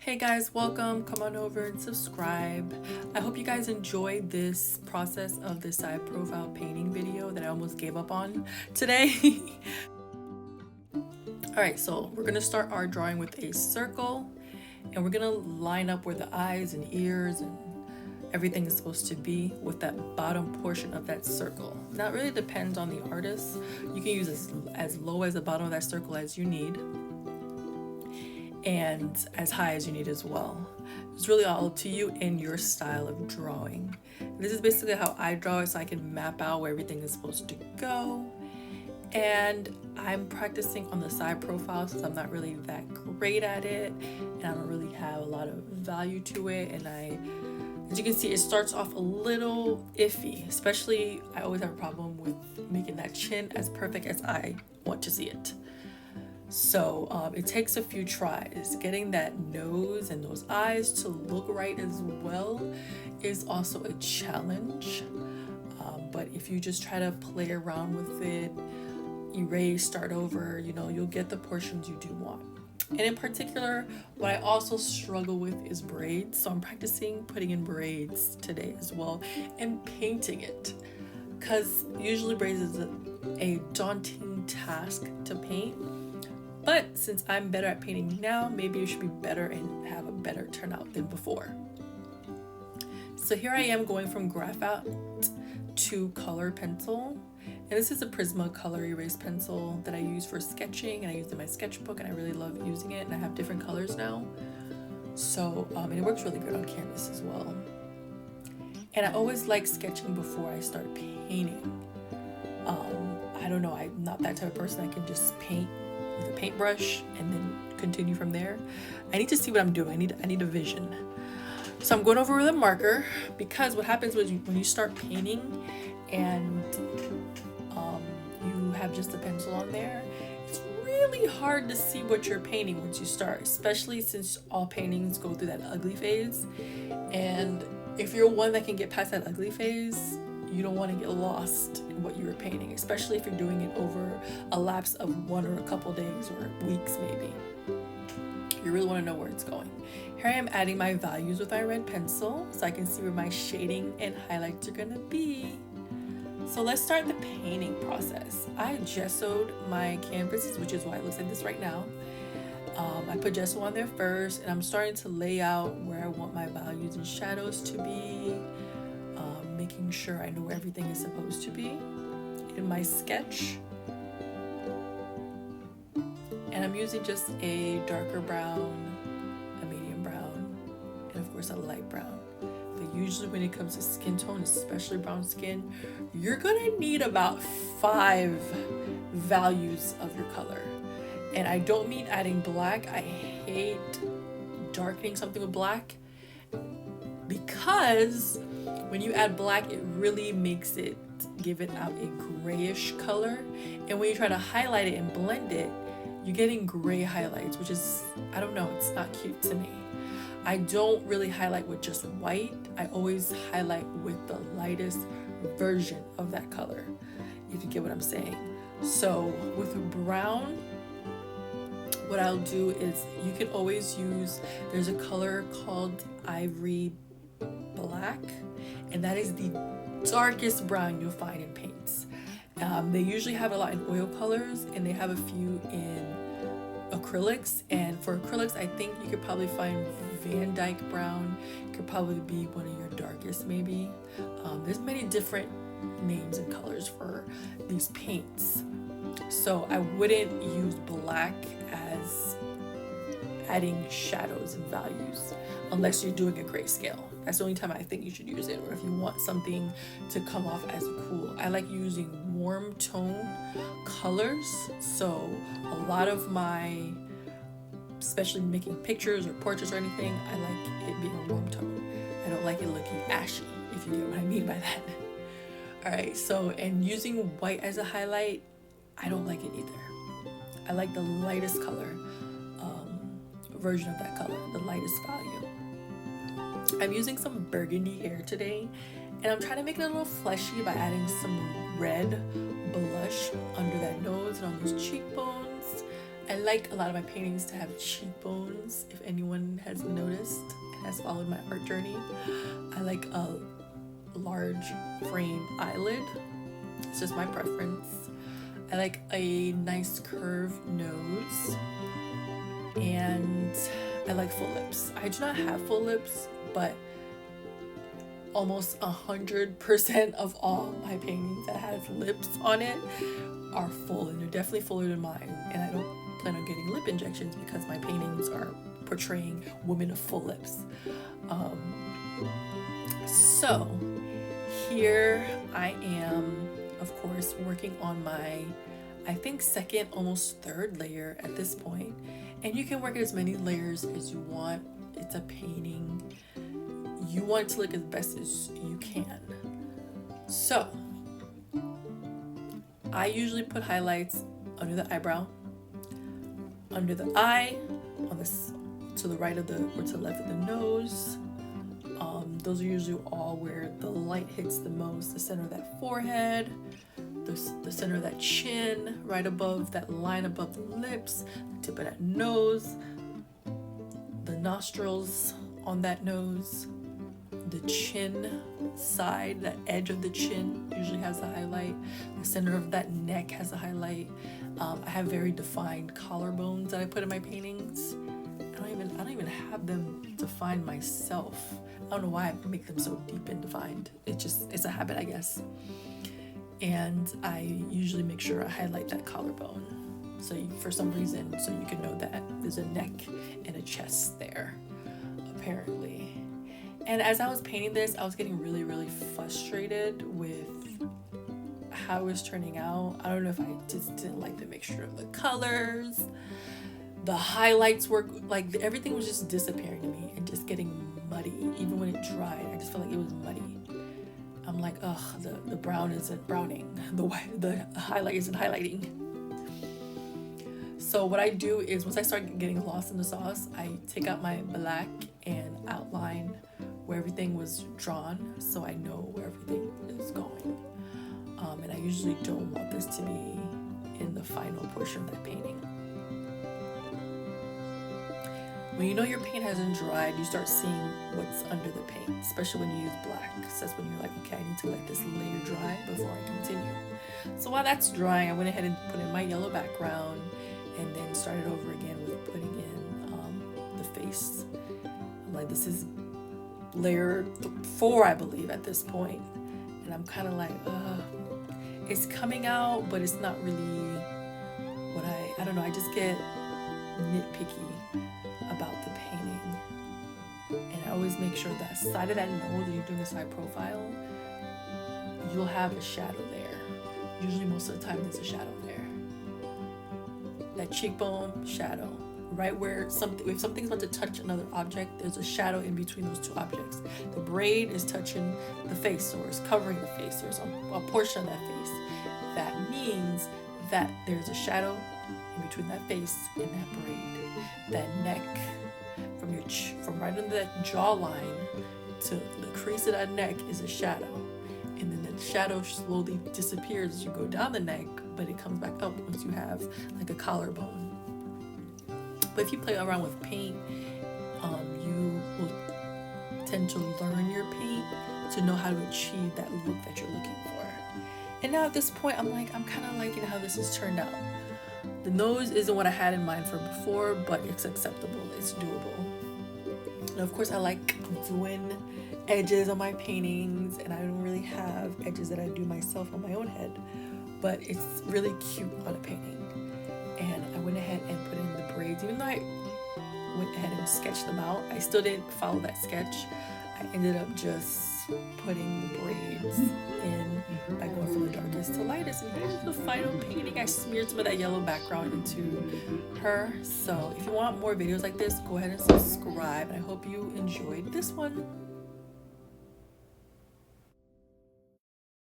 Hey guys, welcome. Come on over and subscribe. I hope you guys enjoyed this process of the side profile painting video that I almost gave up on today. Alright, so we're going to start our drawing with a circle, and we're going to line up where the eyes and ears and everything is supposed to be with that bottom portion of that circle. Now it really depends on the artist. You can use as low as the bottom of that circle as you need, and as high as you need as well. It's really all up to you and your style of drawing. This is basically how I draw it, so I can map out where everything is supposed to go. And I'm practicing on the side profile since I'm not really that great at it, and I don't really have a lot of value to it. And as you can see, it starts off a little iffy, especially I always have a problem with making that chin as perfect as I want to see it. So it takes a few tries. Getting that nose and those eyes to look right as well is also a challenge. But if you just try to play around with it, erase, start over, you'll get the portions you do want. And in particular, what I also struggle with is braids. So I'm practicing putting in braids today as well and painting it. Because usually braids is a daunting task to paint. But since I'm better at painting now, maybe it should be better and have a better turnout than before. So here I am going from graph out to color pencil. And this is a Prisma color erase pencil that I use for sketching, and I use it in my sketchbook, and I really love using it, and I have different colors now. So, and it works really good on canvas as well. And I always like sketching before I start painting. I don't know, I'm not that type of person that can just paint with a paintbrush and then continue from there. I need to see what I'm doing. I need a vision. So I'm going over with a marker, because what happens when you start painting and you have just a pencil on there, it's really hard to see what you're painting once you start, especially since all paintings go through that ugly phase. And if you're one that can get past that ugly phase, you don't want to get lost in what you were painting, especially if you're doing it over a lapse of one or a couple days or weeks maybe. You really want to know where it's going. Here I am adding my values with my red pencil so I can see where my shading and highlights are going to be. So let's start the painting process. I gessoed my canvases, which is why it looks like this right now. I put gesso on there first, and I'm starting to lay out where I want my values and shadows to be. Making sure I know where everything is supposed to be in my sketch. And I'm using just a darker brown, a medium brown, and of course a light brown. But usually when it comes to skin tone, especially brown skin, you're gonna need about 5 values of your color. And I don't mean adding black. I hate darkening something with black, because when you add black, it really makes it give it out a grayish color. And when you try to highlight it and blend it, you're getting gray highlights, which is, I don't know, it's not cute to me. I don't really highlight with just white. I always highlight with the lightest version of that color, if you get what I'm saying. So with brown, what I'll do is, you can always use, there's a color called ivory black, and that is the darkest brown you'll find in paints. They usually have a lot in oil colors, and they have a few in acrylics. And for acrylics, I think you could probably find Van Dyke brown. It could probably be one of your darkest maybe. There's many different names and colors for these paints. So I wouldn't use black as adding shadows and values unless you're doing a grayscale. That's the only time I think you should use it, or if you want something to come off as cool. I like using warm tone colors. So a lot of my, especially making pictures or portraits or anything, I like it being a warm tone. I don't like it looking ashy, if you get what I mean by that. Alright, so, and using white as a highlight, I don't like it either. I like the lightest color version of that color, the lightest value. I'm using some burgundy hair today, and I'm trying to make it a little fleshy by adding some red blush under that nose and on those cheekbones. I like a lot of my paintings to have cheekbones, if anyone has noticed and has followed my art journey. I like a large frame eyelid. It's just my preference. I like a nice curved nose, and I like full lips. I do not have full lips, but almost 100% of all my paintings that has lips on it are full, and they're definitely fuller than mine. And I don't plan on getting lip injections because my paintings are portraying women of full lips. So here I am, of course, working on my, I think, second, almost third layer at this point. And you can work as many layers as you want. It's a painting. You want it to look as best as you can. So I usually put highlights under the eyebrow, under the eye, on this, to the right of the, or to the left of the nose. Those are usually all where the light hits the most. The center of that forehead, the center of that chin, right above that line above the lips, the tip of that nose, the nostrils on that nose, the chin side, that edge of the chin usually has a highlight. The center of that neck has a highlight. I have very defined collarbones that I put in my paintings. I don't even have them defined myself. I don't know why I make them so deep and defined. It's a habit, I guess. And I usually make sure I highlight that collarbone. So for some reason, so you can know that there's a neck and a chest there, apparently. And as I was painting this, I was getting really, really frustrated with how it was turning out. I don't know if I just didn't like the mixture of the colors. The highlights were like, everything was just disappearing to me and just getting muddy. Even when it dried, I just felt like it was muddy. I'm like, ugh, the brown isn't browning. The highlight isn't highlighting. So what I do is, once I start getting lost in the sauce, I take out my black and outline where everything was drawn, so I know where everything is going. And I usually don't want this to be in the final portion of that painting. When you know your paint hasn't dried, you start seeing what's under the paint, especially when you use black. So that's when you're like, okay, I need to let this layer dry before I continue. So while that's drying, I went ahead and put in my yellow background and then started over again with putting in the face. I'm like, this is layer 4, I believe, at this point. And I'm kind of like, it's coming out, but it's not really what I don't know, I just get nitpicky about the painting. And I always make sure that side of that nose, when you're doing a side profile, you'll have a shadow there. Usually most of the time there's a shadow there. That cheekbone, shadow. Right where if something's about to touch another object, there's a shadow in between those two objects. The braid is touching the face, or is covering the face. There's a portion of that face. That means that there's a shadow in between that face and that braid. That neck, from right under that jawline to the crease of that neck is a shadow. And then the shadow slowly disappears as you go down the neck, but it comes back up once you have like a collarbone. But if you play around with paint, you will tend to learn your paint to know how to achieve that look that you're looking for. And now at this point, I'm kind of liking how this has turned out. The nose isn't what I had in mind for before, but it's acceptable, it's doable. And of course, I like doing edges on my paintings, and I don't really have edges that I do myself on my own head, but it's really cute on a painting. And I went ahead and put in the braids. Even though I went ahead and sketched them out, I still didn't follow that sketch. I ended up just putting the braids in by going from the darkest to lightest. And here's the final painting. I smeared some of that yellow background into her. So if you want more videos like this, go ahead and subscribe. And I hope you enjoyed this one.